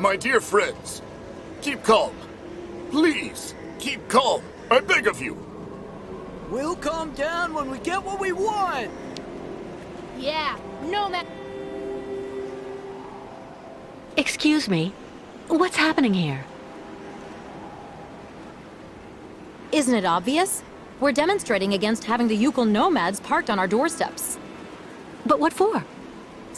My dear friends, keep calm. Please, keep calm. I beg of you. We'll calm down when we get what we want! Yeah, nomad. Excuse me. What's happening here? Isn't it obvious? We're demonstrating against having the Yukon nomads parked on our doorsteps. But what for?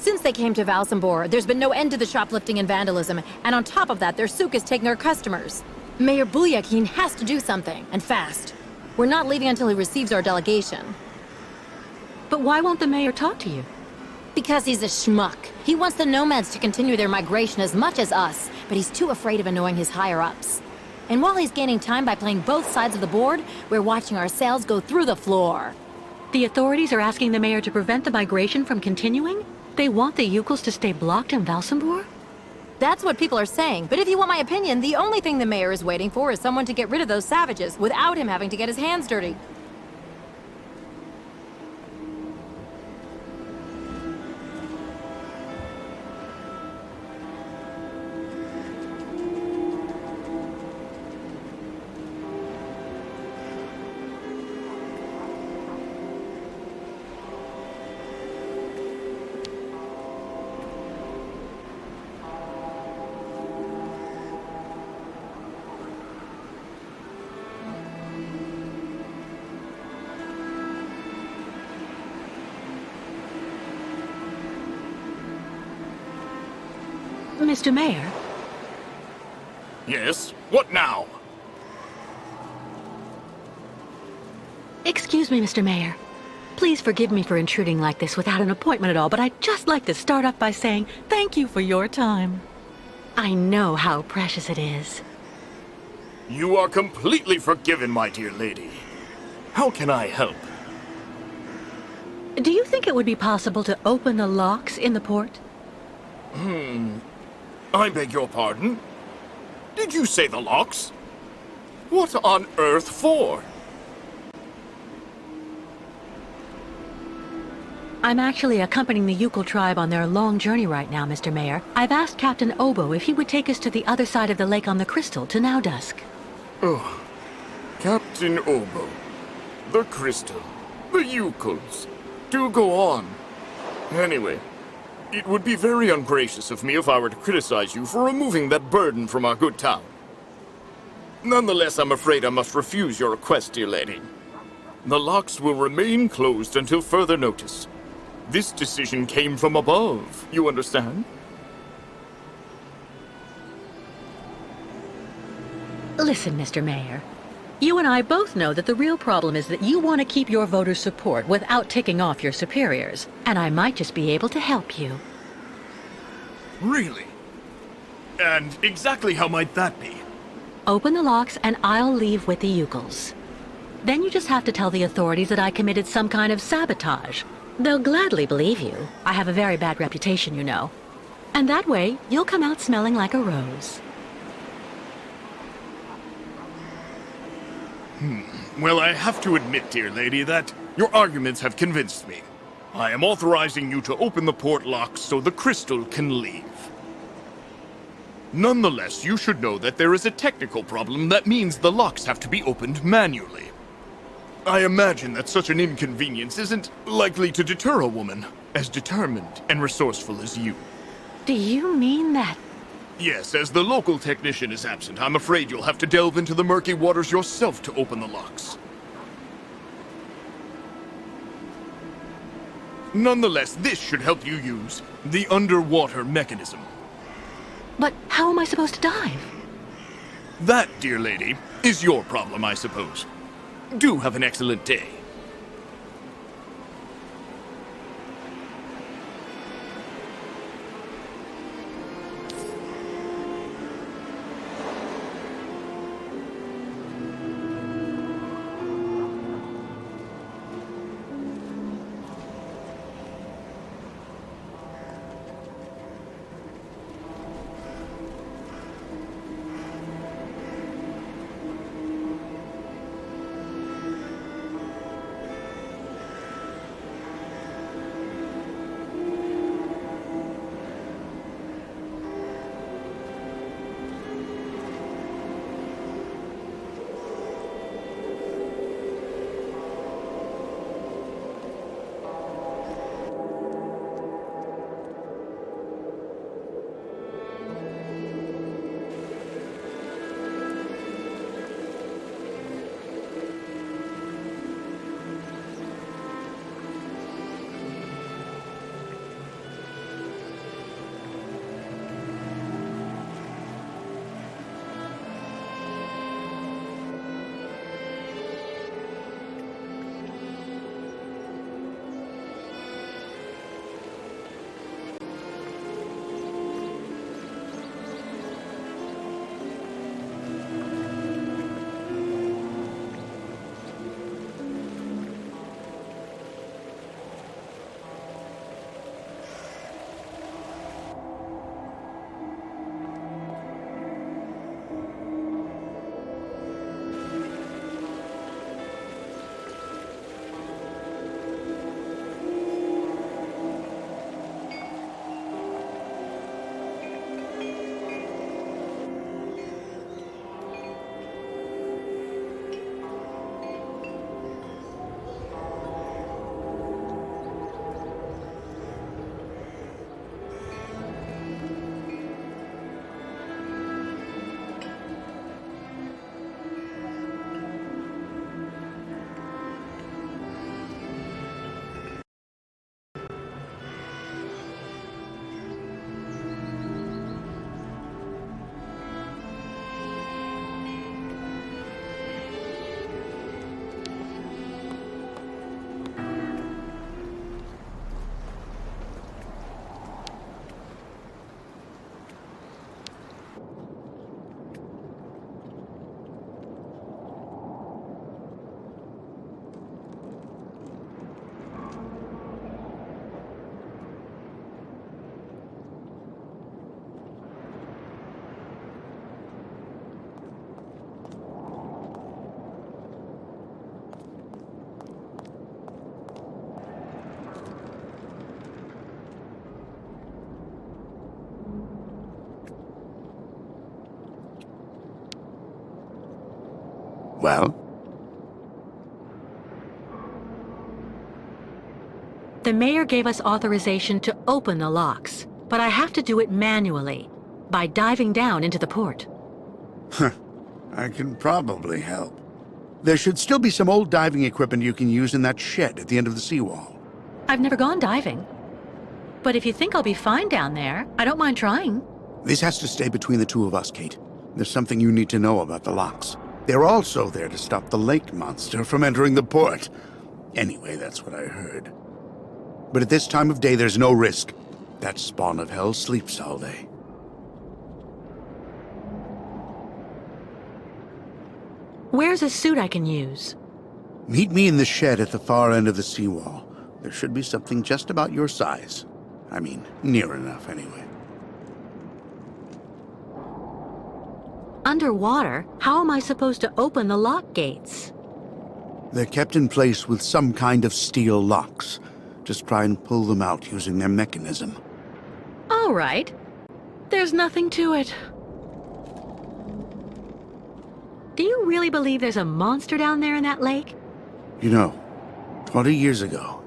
Since they came to Valsambor, there's been no end to the shoplifting and vandalism, and on top of that, their souk is taking our customers. Mayor Bulyakin has to do something, and fast. We're not leaving until he receives our delegation. But why won't the mayor talk to you? Because he's a schmuck. He wants the nomads to continue their migration as much as us, but he's too afraid of annoying his higher-ups. And while he's gaining time by playing both sides of the board, we're watching our sales go through the floor. The authorities are asking the mayor to prevent the migration from continuing? They want the Yukons to stay blocked in Valsambor? That's what people are saying, but if you want my opinion, the only thing the mayor is waiting for is someone to get rid of those savages without him having to get his hands dirty. Mr. Mayor? Yes? What now? Excuse me, Mr. Mayor. Please forgive me for intruding like this without an appointment at all, but I'd just like to start off by saying thank you for your time. I know how precious it is. You are completely forgiven, my dear lady. How can I help? Do you think it would be possible to open the locks in the port? I beg your pardon? Did you say the locks? What on earth for? I'm actually accompanying the Yukon tribe on their long journey right now, Mr. Mayor. I've asked Captain Obo if he would take us to the other side of the lake on the Crystal to Now Dusk. Oh, Captain Obo, the Crystal, the Yukons. Do go on. Anyway, it would be very ungracious of me if I were to criticize you for removing that burden from our good town. Nonetheless, I'm afraid I must refuse your request, dear lady. The locks will remain closed until further notice. This decision came from above, you understand? Listen, Mr. Mayor. You and I both know that the real problem is that you want to keep your voters' support without ticking off your superiors. And I might just be able to help you. Really? And exactly how might that be? Open the locks and I'll leave with the Yukons. Then you just have to tell the authorities that I committed some kind of sabotage. They'll gladly believe you. I have a very bad reputation, you know. And that way, you'll come out smelling like a rose. Well, I have to admit, dear lady, that your arguments have convinced me. I am authorizing you to open the port locks so the Crystal can leave. Nonetheless, you should know that there is a technical problem that means the locks have to be opened manually. I imagine that such an inconvenience isn't likely to deter a woman as determined and resourceful as you. Do you mean that? Yes, as the local technician is absent, I'm afraid you'll have to delve into the murky waters yourself to open the locks. Nonetheless, this should help you use the underwater mechanism. But how am I supposed to dive? That, dear lady, is your problem, I suppose. Do have an excellent day. Well? The mayor gave us authorization to open the locks, but I have to do it manually, by diving down into the port. I can probably help. There should still be some old diving equipment you can use in that shed at the end of the seawall. I've never gone diving. But if you think I'll be fine down there, I don't mind trying. This has to stay between the two of us, Kate. There's something you need to know about the locks. They're also there to stop the lake monster from entering the port. Anyway, that's what I heard. But at this time of day, there's no risk. That spawn of hell sleeps all day. Where's a suit I can use? Meet me in the shed at the far end of the seawall. There should be something just about your size. I mean, near enough, anyway. Underwater? How am I supposed to open the lock gates? They're kept in place with some kind of steel locks. Just try and pull them out using their mechanism. All right. There's nothing to it. Do you really believe there's a monster down there in that lake? You know, 20 years ago,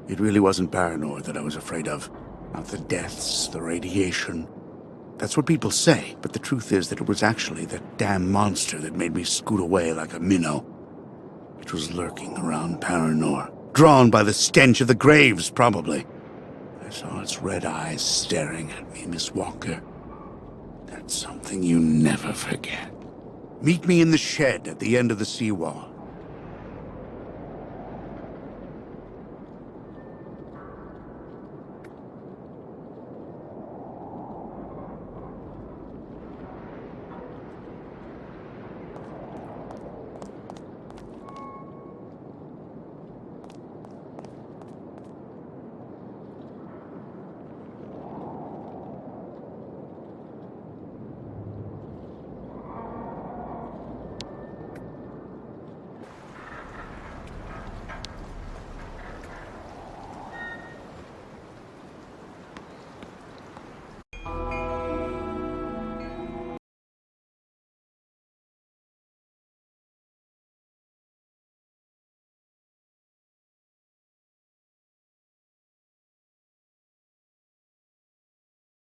it really wasn't Paranor that I was afraid of. Not the deaths, the radiation. That's what people say, but the truth is that it was actually that damn monster that made me scoot away like a minnow. It was lurking around Paranor, drawn by the stench of the graves, probably. I saw its red eyes staring at me, Miss Walker. That's something you never forget. Meet me in the shed at the end of the seawall.